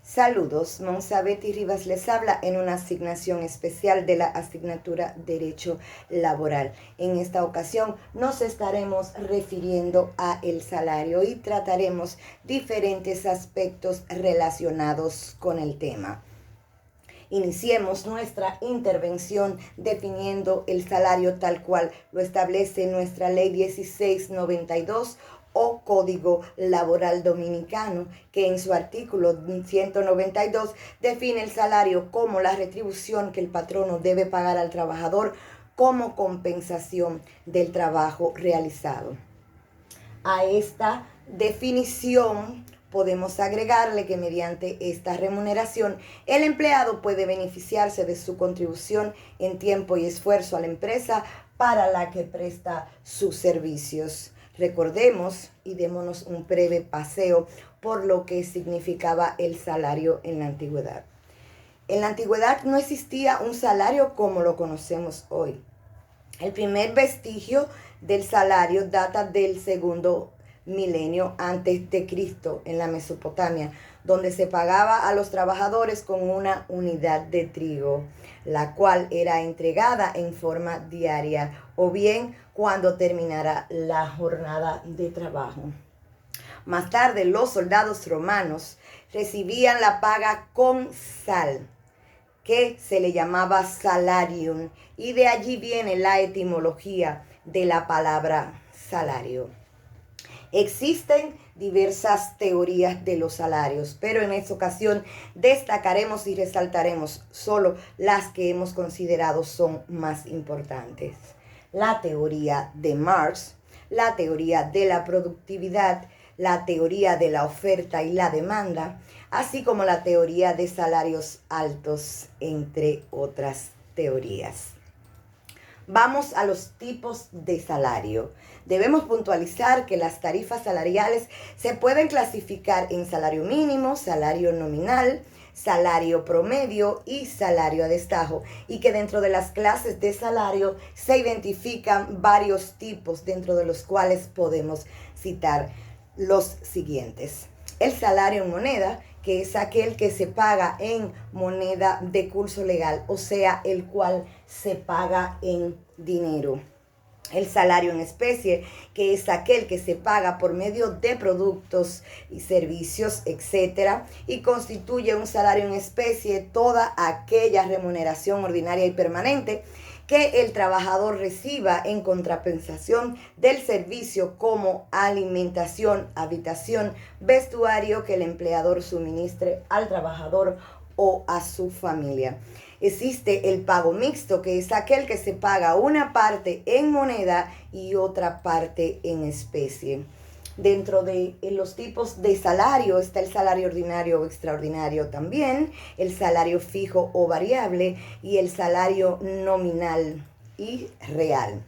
Saludos, Monsabetti Rivas les habla en una asignación especial de la asignatura Derecho Laboral. En esta ocasión nos estaremos refiriendo a el salario y trataremos diferentes aspectos relacionados con el tema. Iniciemos nuestra intervención definiendo el salario tal cual lo establece nuestra Ley 1692 o Código Laboral Dominicano, que en su artículo 192 define el salario como la retribución que el patrono debe pagar al trabajador como compensación del trabajo realizado. A esta definición podemos agregarle que mediante esta remuneración el empleado puede beneficiarse de su contribución en tiempo y esfuerzo a la empresa para la que presta sus servicios. Recordemos y démonos un breve paseo por lo que significaba el salario en la antigüedad. En la antigüedad no existía un salario como lo conocemos hoy. El primer vestigio del salario data del segundo milenio antes de Cristo en la Mesopotamia, donde se pagaba a los trabajadores con una unidad de trigo, la cual era entregada en forma diaria o bien cuando terminara la jornada de trabajo. Más tarde, los soldados romanos recibían la paga con sal, que se le llamaba salarium, y de allí viene la etimología de la palabra salario. Existen diversas teorías de los salarios, pero en esta ocasión destacaremos y resaltaremos solo las que hemos considerado son más importantes. La teoría de Marx, la teoría de la productividad, la teoría de la oferta y la demanda, así como la teoría de salarios altos, entre otras teorías. Vamos a los tipos de salario. Debemos puntualizar que las tarifas salariales se pueden clasificar en salario mínimo, salario nominal, salario promedio y salario a destajo, y que dentro de las clases de salario se identifican varios tipos, dentro de los cuales podemos citar los siguientes. El salario en moneda, que es aquel que se paga en moneda de curso legal, o sea, el cual se paga en dinero. El salario en especie, que es aquel que se paga por medio de productos y servicios, etc. Y constituye un salario en especie toda aquella remuneración ordinaria y permanente que el trabajador reciba en contrapensación del servicio como alimentación, habitación, vestuario que el empleador suministre al trabajador o a su familia. Existe el pago mixto, que es aquel que se paga una parte en moneda y otra parte en especie. Dentro de los tipos de salario está el salario ordinario o extraordinario también, el salario fijo o variable y el salario nominal y real.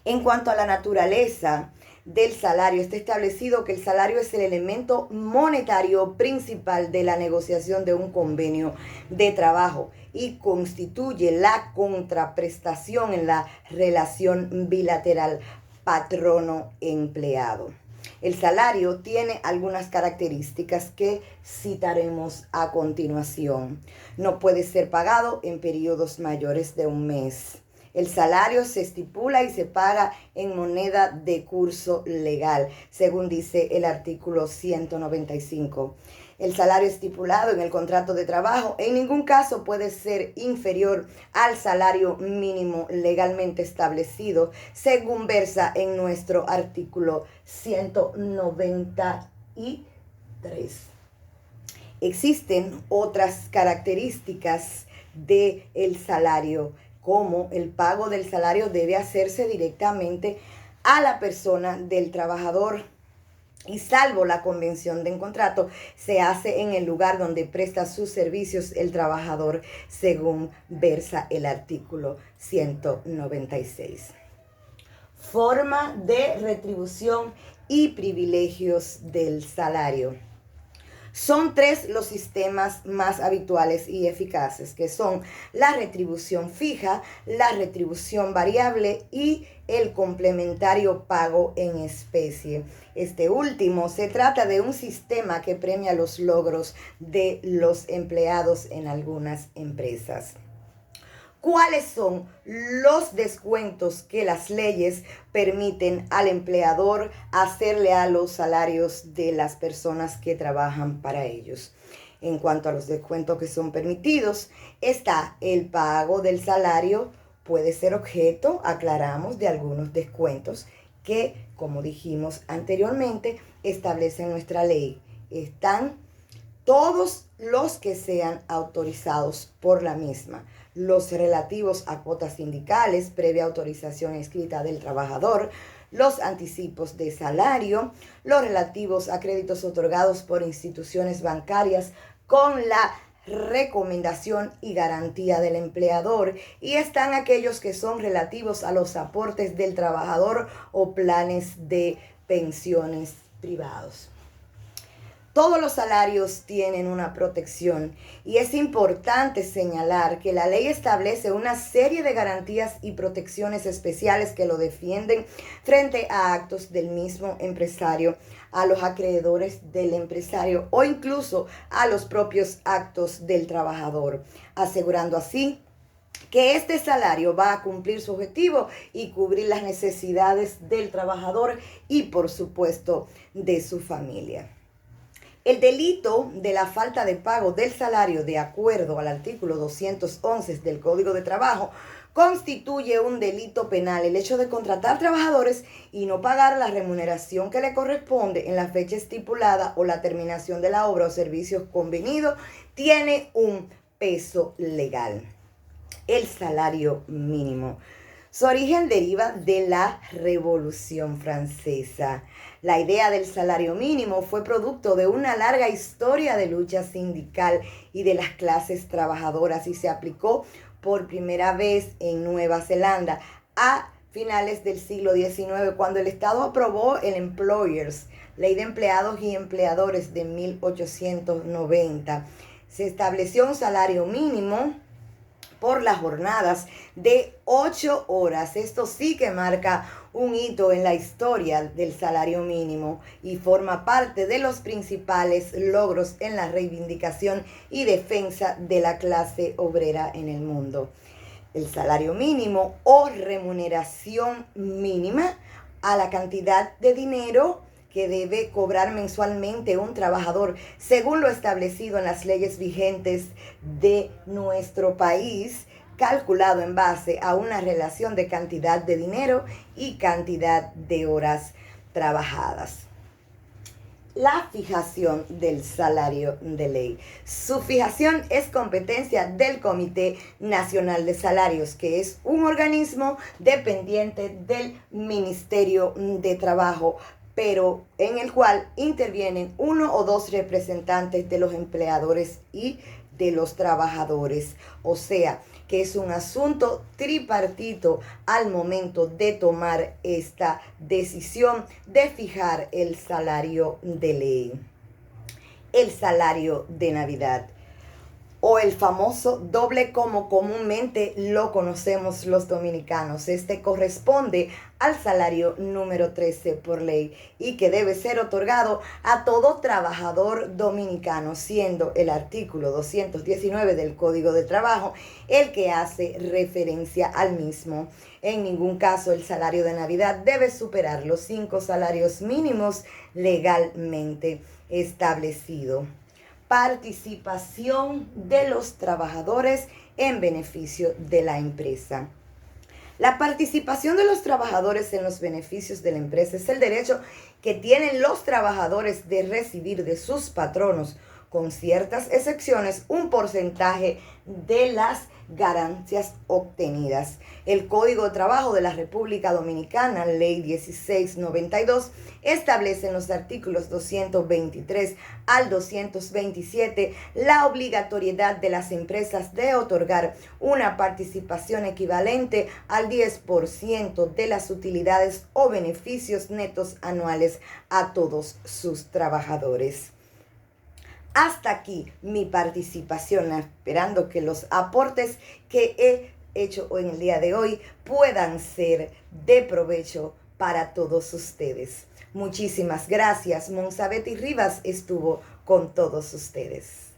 En cuanto a la naturaleza del salario, está establecido que el salario es el elemento monetario principal de la negociación de un convenio de trabajo y constituye la contraprestación en la relación bilateral patrono-empleado. El salario tiene algunas características que citaremos a continuación. No puede ser pagado en periodos mayores de un mes. El salario se estipula y se paga en moneda de curso legal, según dice el artículo 195. El salario estipulado en el contrato de trabajo en ningún caso puede ser inferior al salario mínimo legalmente establecido, según versa en nuestro artículo 193. Existen otras características del salario, como el pago del salario debe hacerse directamente a la persona del trabajador y salvo la convención de contrato, se hace en el lugar donde presta sus servicios el trabajador, según versa el artículo 196. Forma de retribución y privilegios del salario. Son tres los sistemas más habituales y eficaces, que son la retribución fija, la retribución variable y el complementario pago en especie. Este último se trata de un sistema que premia los logros de los empleados en algunas empresas. ¿Cuáles son los descuentos que las leyes permiten al empleador hacerle a los salarios de las personas que trabajan para ellos? En cuanto a los descuentos que son permitidos, está el pago del salario, puede ser objeto, aclaramos, de algunos descuentos que, como dijimos anteriormente, establece nuestra ley. Están todos los que sean autorizados por la misma, los relativos a cuotas sindicales, previa autorización escrita del trabajador, los anticipos de salario, los relativos a créditos otorgados por instituciones bancarias con la recomendación y garantía del empleador, y están aquellos que son relativos a los aportes del trabajador o planes de pensiones privados. Todos los salarios tienen una protección y es importante señalar que la ley establece una serie de garantías y protecciones especiales que lo defienden frente a actos del mismo empresario, a los acreedores del empresario o incluso a los propios actos del trabajador, asegurando así que este salario va a cumplir su objetivo y cubrir las necesidades del trabajador y, por supuesto, de su familia. El delito de la falta de pago del salario, de acuerdo al artículo 211 del Código de Trabajo, constituye un delito penal. El hecho de contratar trabajadores y no pagar la remuneración que le corresponde en la fecha estipulada o la terminación de la obra o servicios convenido tiene un peso legal. El salario mínimo. Su origen deriva de la Revolución Francesa. La idea del salario mínimo fue producto de una larga historia de lucha sindical y de las clases trabajadoras y se aplicó por primera vez en Nueva Zelanda a finales del siglo XIX, cuando el Estado aprobó el Employers, Ley de Empleados y Empleadores de 1890. Se estableció un salario mínimo por las jornadas de 8 horas. Esto sí que marca un hito en la historia del salario mínimo y forma parte de los principales logros en la reivindicación y defensa de la clase obrera en el mundo. El salario mínimo o remuneración mínima a la cantidad de dinero que debe cobrar mensualmente un trabajador según lo establecido en las leyes vigentes de nuestro país, calculado en base a una relación de cantidad de dinero y cantidad de horas trabajadas. La fijación del salario de ley. Su fijación es competencia del Comité Nacional de Salarios, que es un organismo dependiente del Ministerio de Trabajo, pero en el cual intervienen 1 o 2 representantes de los empleadores y de los trabajadores. O sea, que es un asunto tripartito al momento de tomar esta decisión de fijar el salario de ley. El salario de Navidad, o el famoso doble como comúnmente lo conocemos los dominicanos. Este corresponde al salario número 13 por ley y que debe ser otorgado a todo trabajador dominicano, siendo el artículo 219 del Código de Trabajo el que hace referencia al mismo. En ningún caso el salario de Navidad debe superar los 5 salarios mínimos legalmente establecidos. Participación de los trabajadores en beneficio de la empresa. La participación de los trabajadores en los beneficios de la empresa es el derecho que tienen los trabajadores de recibir de sus patronos, con ciertas excepciones, un porcentaje de las ganancias obtenidas. El Código de Trabajo de la República Dominicana, Ley 1692, establece en los artículos 223 al 227 la obligatoriedad de las empresas de otorgar una participación equivalente al 10% de las utilidades o beneficios netos anuales a todos sus trabajadores. Hasta aquí mi participación, esperando que los aportes que he hecho en el día de hoy puedan ser de provecho para todos ustedes. Muchísimas gracias. Monsabetti Rivas estuvo con todos ustedes.